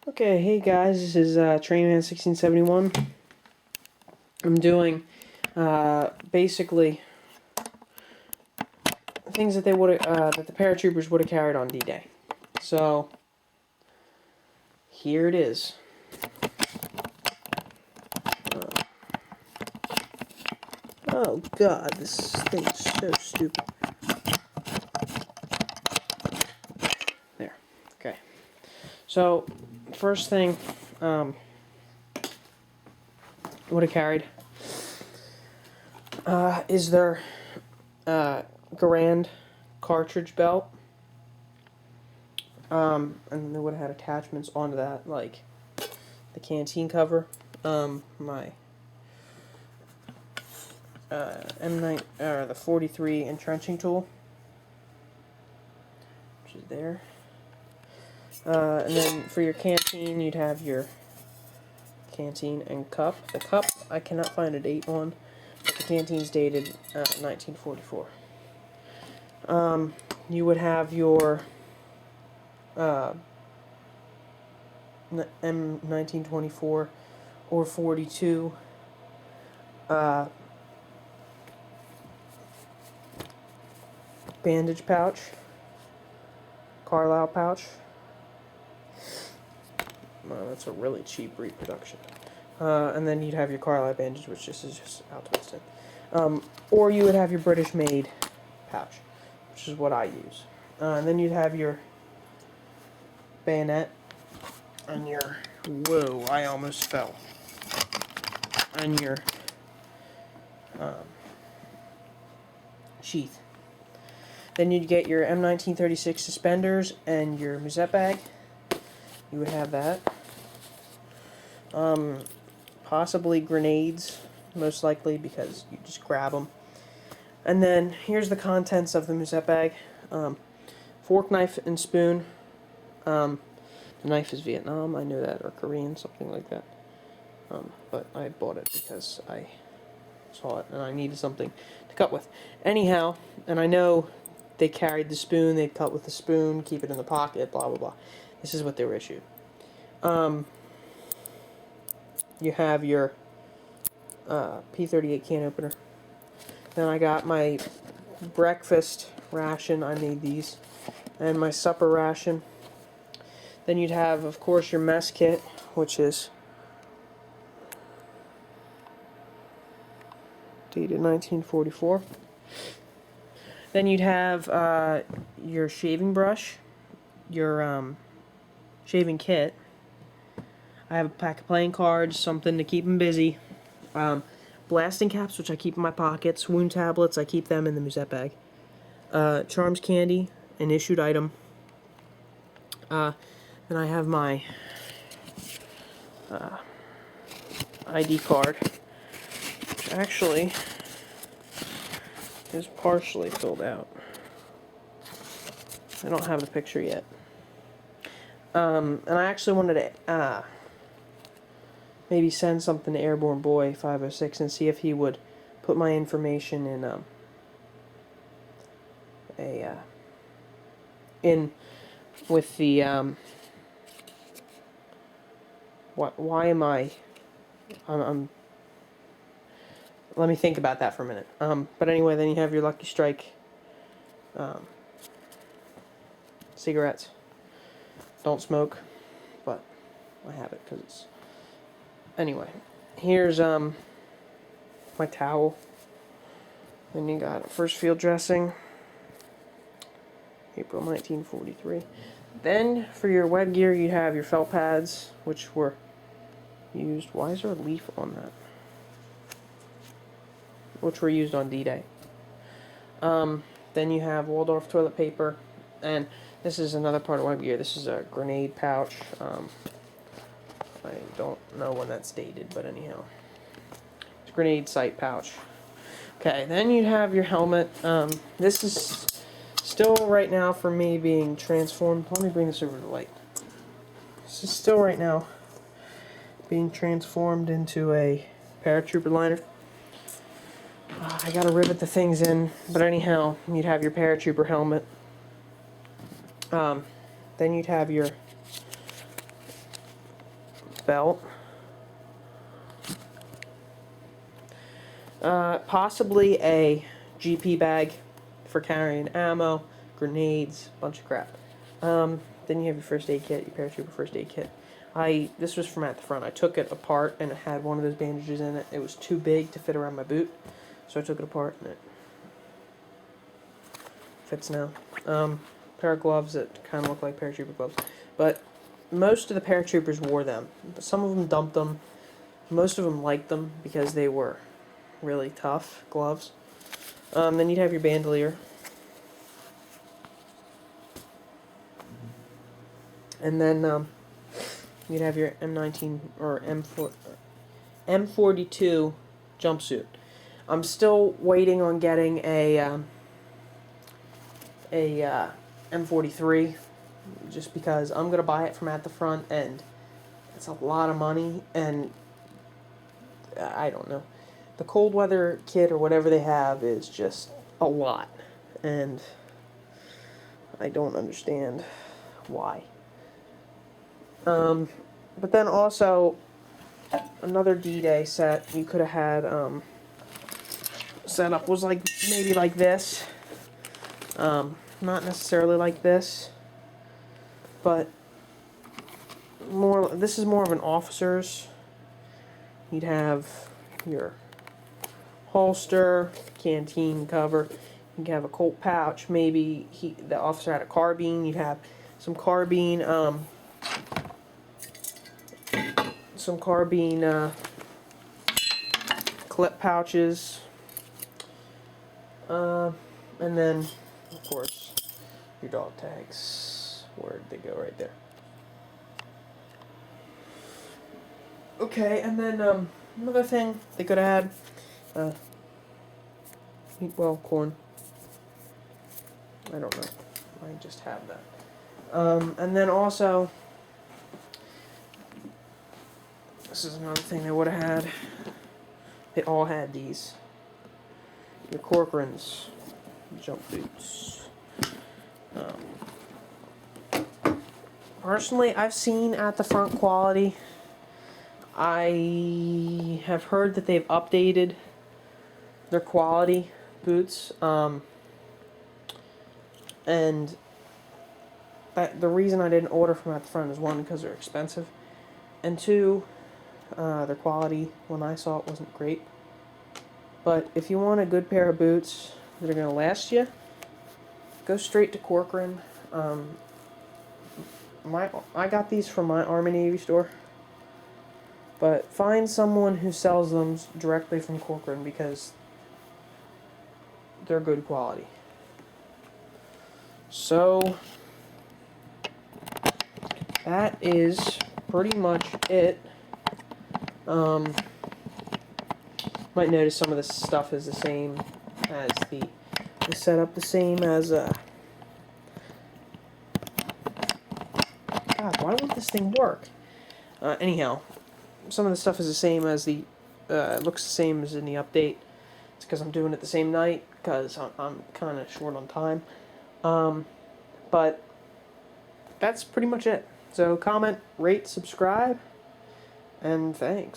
Okay, hey guys, this is Trainman1671. I'm doing basically things that that the paratroopers would have carried on D-Day. So here it is. Oh God, this thing is so stupid. There. Okay. So first thing would have carried is their Garand cartridge belt. And they would have had attachments onto that, like the canteen cover, my M9 or the 43 entrenching tool, which is there. And then for your canteen, you'd have your canteen and cup. The cup I cannot find a date on, but the canteen's dated 1944. You would have your M1924 or 42 bandage pouch, Carlisle pouch. That's a really cheap reproduction. And then you'd have your Carlisle bandage, which is just out twisted. Or you would have your British made pouch, which is what I use. And then you'd have your bayonet and your, whoa, I almost fell, and your sheath. Then you'd get your M1936 suspenders and your musette bag. You would have that. Possibly grenades, most likely, because you just grab them. And then here's the contents of the musette bag. Fork, knife, and spoon. The knife is Vietnam, I know that, or Korean, something like that. But I bought it because I saw it and I needed something to cut with. Anyhow, and I know they carried the spoon, they'd cut with the spoon, keep it in the pocket, blah blah blah. This is what they were issued. You have your P38 can opener. Then I got my breakfast ration, I made these, and my supper ration. Then you'd have, of course, your mess kit, which is dated 1944. Then you'd have your shaving brush, your shaving kit. I have a pack of playing cards, something to keep them busy. Blasting caps, which I keep in my pockets. Wound tablets, I keep them in the musette bag. Charms candy, an issued item. Then I have my ID card, which actually is partially filled out. I don't have the picture yet. And I actually wanted to maybe send something to Airborne Boy 506 and see if he would put my information in in with the why am I'm let me think about that for a minute. But anyway, then you have your Lucky Strike cigarettes. Don't smoke, but I have it because it's... Anyway, here's my towel. Then you got first field dressing, April 1943. Then for your web gear, you have your felt pads, which were used. Why is there a leaf on that? Which were used on D-Day. Then you have Waldorf toilet paper, and this is another part of web gear. This is a grenade pouch. I don't know when that's dated, but anyhow, it's a grenade sight pouch. Okay, then you have your helmet. This is still right now for me being transformed. Let me bring this over to the light. This is still right now being transformed into a paratrooper liner. I gotta rivet the things in, but anyhow, you'd have your paratrooper helmet. Then you'd have your belt. Possibly a GP bag for carrying ammo, grenades, bunch of crap. Then you have your first aid kit, your Paratrooper first aid kit. This was from at the front. I took it apart and it had one of those bandages in it. It was too big to fit around my boot, so I took it apart and it fits now. Pair of gloves that kind of look like Paratrooper gloves, but most of the Paratroopers wore them. Some of them dumped them. Most of them liked them because they were really tough gloves. Then you'd have your bandolier. And then you'd have your M19 or M42 jumpsuit. I'm still waiting on getting a M43, just because I'm gonna buy it from at the front, and it's a lot of money, and I don't know. The cold weather kit or whatever they have is just a lot, and I don't understand why. But then also, another D-Day set you could have had set up was like maybe like this. Not necessarily like this, but more. This is more of an officer's. You'd have your holster, canteen cover. You can have a Colt pouch. Maybe the officer had a carbine. You'd have some carbine. Clip pouches. And then, of course, your dog tags. Where'd they go? Right there. Okay, and then another thing they could have had, corn. I don't know. I just have that. And then also, this is another thing they would have had. They all had these. Your Corcoran's jump boots. Personally, I've seen at the front quality. I have heard that they've updated their quality boots, and the reason I didn't order from at the front is, one, because they're expensive, and two, their quality when I saw it wasn't great. But if you want a good pair of boots that are going to last you, go straight to Corcoran. I got these from my Army Navy store, but find someone who sells them directly from Corcoran, because they're good quality. So that is pretty much it. Might notice some of this stuff is the same as the setup, the same as God, why won't this thing work? Anyhow, some of the stuff is the same as it looks the same as in the update. It's because I'm doing it the same night, because I'm kind of short on time. But that's pretty much it. So comment, rate, subscribe, and thanks.